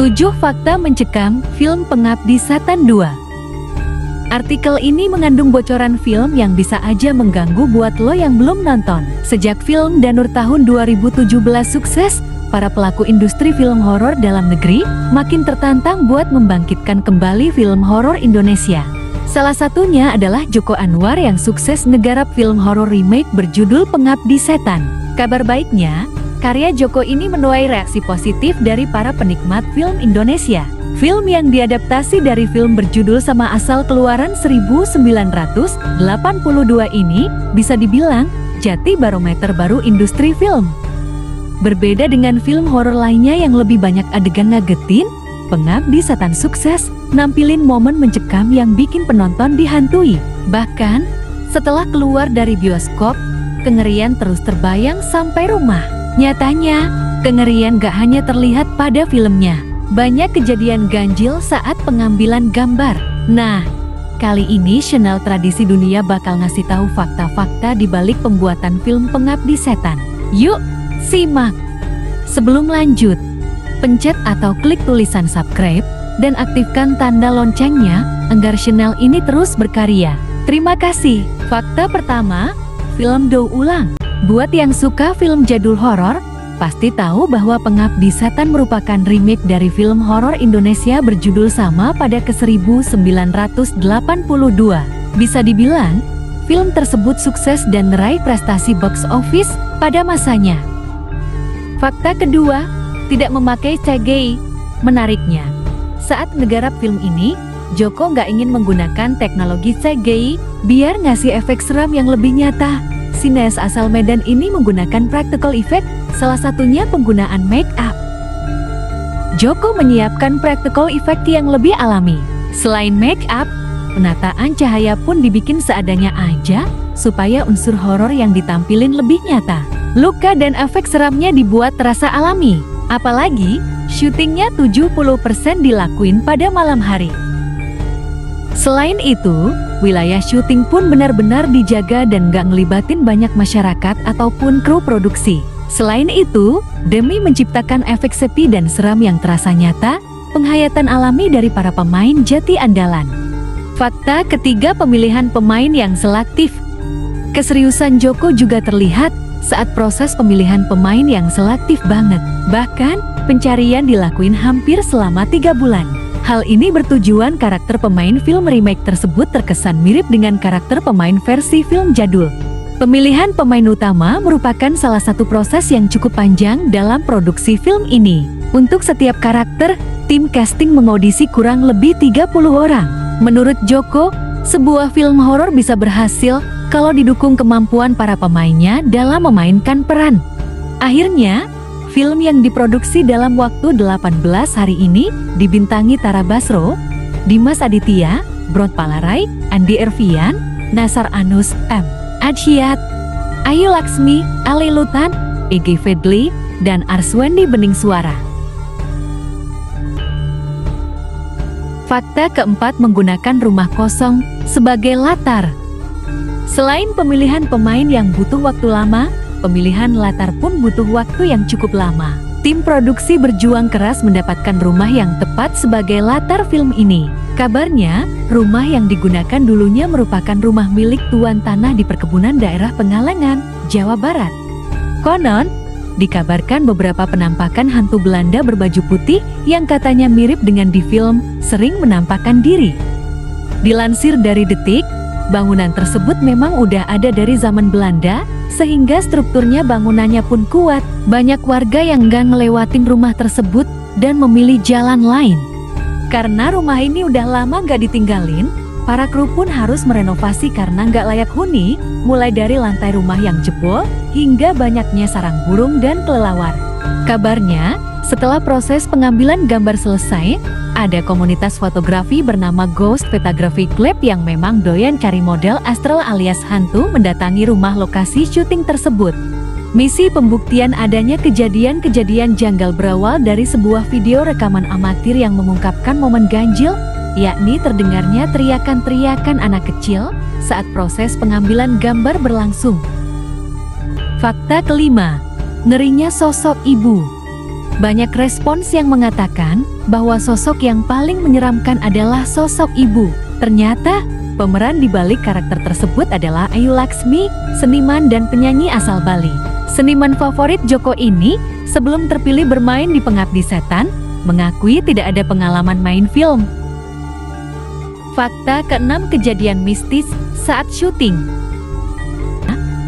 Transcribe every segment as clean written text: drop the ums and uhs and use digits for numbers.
7 fakta mencekam film Pengabdi Setan 2. Artikel ini mengandung bocoran film yang bisa aja mengganggu buat lo yang belum nonton. Sejak film Danur tahun 2017 sukses, para pelaku industri film horor dalam negeri makin tertantang buat membangkitkan kembali film horor Indonesia. Salah satunya adalah Joko Anwar yang sukses ngegarap film horor remake berjudul Pengabdi Setan. Kabar baiknya, karya Joko ini menuai reaksi positif dari para penikmat film Indonesia. Film yang diadaptasi dari film berjudul sama asal keluaran 1982 ini bisa dibilang jati barometer baru industri film. Berbeda dengan film horor lainnya yang lebih banyak adegan ngagetin, Pengabdi Setan sukses nampilin momen mencekam yang bikin penonton dihantui. Bahkan, setelah keluar dari bioskop, kengerian terus terbayang sampai rumah. Nyatanya, kengerian gak hanya terlihat pada filmnya. Banyak kejadian ganjil saat pengambilan gambar. Nah, kali ini Channel Tradisi Dunia bakal ngasih tahu fakta-fakta di balik pembuatan film Pengabdi Setan. Yuk, simak! Sebelum lanjut, pencet atau klik tulisan subscribe dan aktifkan tanda loncengnya agar channel ini terus berkarya. Terima kasih. Fakta pertama, film daur ulang. Buat yang suka film jadul horor, pasti tahu bahwa Pengabdi Setan merupakan remake dari film horor Indonesia berjudul sama pada ke-1982. Bisa dibilang, film tersebut sukses dan meraih prestasi box office pada masanya. Fakta kedua, tidak memakai CGI. Menariknya, saat ngegarap film ini, Joko nggak ingin menggunakan teknologi CGI biar ngasih efek seram yang lebih nyata. Sineas asal Medan ini menggunakan practical effect, salah satunya penggunaan make up. Joko menyiapkan practical effect yang lebih alami. Selain make up, penataan cahaya pun dibikin seadanya aja, supaya unsur horor yang ditampilin lebih nyata. Luka dan efek seramnya dibuat terasa alami. Apalagi, syutingnya 70% dilakuin pada malam hari. Selain itu, wilayah syuting pun benar-benar dijaga dan gak ngelibatin banyak masyarakat ataupun kru produksi. Selain itu, demi menciptakan efek sepi dan seram yang terasa nyata, penghayatan alami dari para pemain jadi andalan. Fakta ketiga, pemilihan pemain yang selektif. Keseriusan Joko juga terlihat saat proses pemilihan pemain yang selektif banget. Bahkan, pencarian dilakuin hampir selama 3 bulan. Hal ini bertujuan karakter pemain film remake tersebut terkesan mirip dengan karakter pemain versi film jadul. Pemilihan pemain utama merupakan salah satu proses yang cukup panjang dalam produksi film ini. Untuk setiap karakter, tim casting mengaudisi kurang lebih 30 orang. Menurut Joko, sebuah film horor bisa berhasil kalau didukung kemampuan para pemainnya dalam memainkan peran. Akhirnya, film yang diproduksi dalam waktu 18 hari ini dibintangi Tara Basro, Dimas Aditya, Brod Palarai, Andi Ervian, Nasar Anus, M. Adsyiat, Ayu Laksmi, Ali Lutan, Egi Fedli, dan Arswendi Bening Suara. Fakta keempat, menggunakan rumah kosong sebagai latar. Selain pemilihan pemain yang butuh waktu lama, pemilihan latar pun butuh waktu yang cukup lama. Tim produksi berjuang keras mendapatkan rumah yang tepat sebagai latar film ini. Kabarnya, rumah yang digunakan dulunya merupakan rumah milik tuan tanah di perkebunan daerah Pengalengan, Jawa Barat. Konon, dikabarkan beberapa penampakan hantu Belanda berbaju putih yang katanya mirip dengan di film sering menampakkan diri. Dilansir dari Detik, bangunan tersebut memang udah ada dari zaman Belanda, sehingga strukturnya bangunannya pun kuat. Banyak warga yang nggak ngelewatin rumah tersebut dan memilih jalan lain. Karena rumah ini udah lama nggak ditinggalin, para kru pun harus merenovasi karena nggak layak huni, mulai dari lantai rumah yang jebol, hingga banyaknya sarang burung dan kelelawar. Kabarnya, setelah proses pengambilan gambar selesai, ada komunitas fotografi bernama Ghost Photography Club yang memang doyan cari model astral alias hantu mendatangi rumah lokasi syuting tersebut. Misi pembuktian adanya kejadian-kejadian janggal berawal dari sebuah video rekaman amatir yang mengungkapkan momen ganjil, yakni terdengarnya teriakan-teriakan anak kecil saat proses pengambilan gambar berlangsung. Fakta kelima, ngerinya sosok ibu. Banyak respons yang mengatakan bahwa sosok yang paling menyeramkan adalah sosok ibu. Ternyata, pemeran di balik karakter tersebut adalah Ayu Laksmi, seniman dan penyanyi asal Bali. Seniman favorit Joko ini, sebelum terpilih bermain di Pengabdi Setan, mengakui tidak ada pengalaman main film. Fakta ke-6, kejadian mistis saat syuting.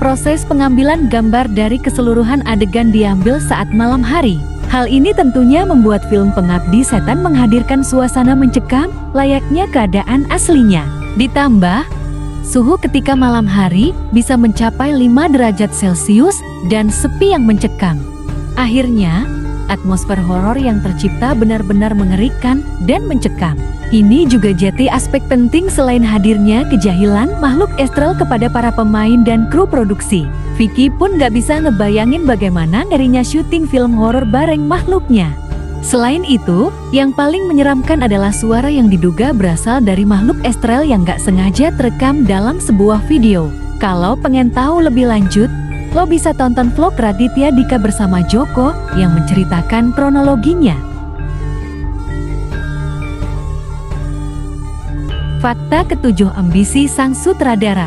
Proses pengambilan gambar dari keseluruhan adegan diambil saat malam hari. Hal ini tentunya membuat film Pengabdi Setan menghadirkan suasana mencekam layaknya keadaan aslinya. Ditambah, suhu ketika malam hari bisa mencapai 5 derajat Celcius dan sepi yang mencekam. Akhirnya, atmosfer horor yang tercipta benar-benar mengerikan dan mencekam. Ini juga jadi aspek penting selain hadirnya kejahilan makhluk astral kepada para pemain dan kru produksi. Vicky pun gak bisa ngebayangin bagaimana ngerinya syuting film horor bareng makhluknya. Selain itu, yang paling menyeramkan adalah suara yang diduga berasal dari makhluk astral yang gak sengaja terekam dalam sebuah video. Kalau pengen tahu lebih lanjut, lo bisa tonton vlog Raditya Dika bersama Joko yang menceritakan kronologinya. Fakta ke-7, ambisi sang sutradara.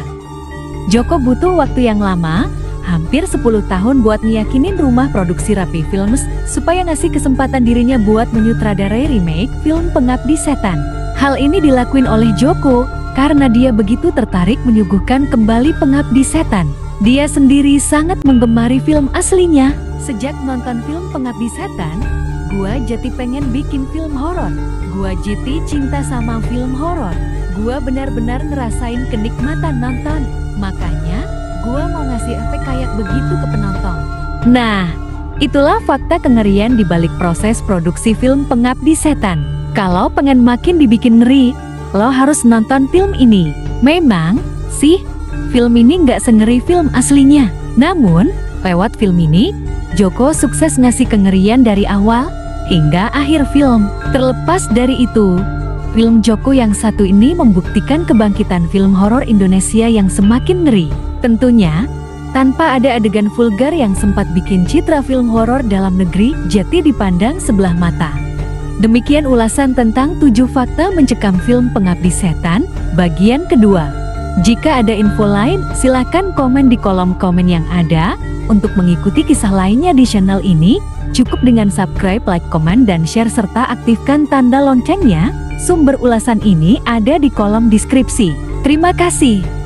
Joko butuh waktu yang lama, hampir 10 tahun buat ngiyakinin rumah produksi Rapi Films supaya ngasih kesempatan dirinya buat menyutradarai remake film Pengabdi Setan. Hal ini dilakuin oleh Joko karena dia begitu tertarik menyuguhkan kembali Pengabdi Setan. Dia sendiri sangat menggemari film aslinya. Sejak nonton film Pengabdi Setan, gua jadi pengen bikin film horor. Gua jadi cinta sama film horor. Gua benar-benar ngerasain kenikmatan nonton. Makanya, gua mau ngasih efek kayak begitu ke penonton. Nah, itulah fakta kengerian di balik proses produksi film Pengabdi Setan. Kalau pengen makin dibikin ngeri, lo harus nonton film ini. Memang sih, film ini nggak sengeri film aslinya. Namun, lewat film ini, Joko sukses ngasih kengerian dari awal hingga akhir film. Terlepas dari itu, film Joko yang satu ini membuktikan kebangkitan film horor Indonesia yang semakin ngeri. Tentunya, tanpa ada adegan vulgar yang sempat bikin citra film horor dalam negeri jadi dipandang sebelah mata. Demikian ulasan tentang 7 fakta mencekam film Pengabdi Setan, bagian kedua. Jika ada info lain, silakan komen di kolom komen yang ada. Untuk mengikuti kisah lainnya di channel ini, cukup dengan subscribe, like, komen, dan share serta aktifkan tanda loncengnya. Sumber ulasan ini ada di kolom deskripsi. Terima kasih.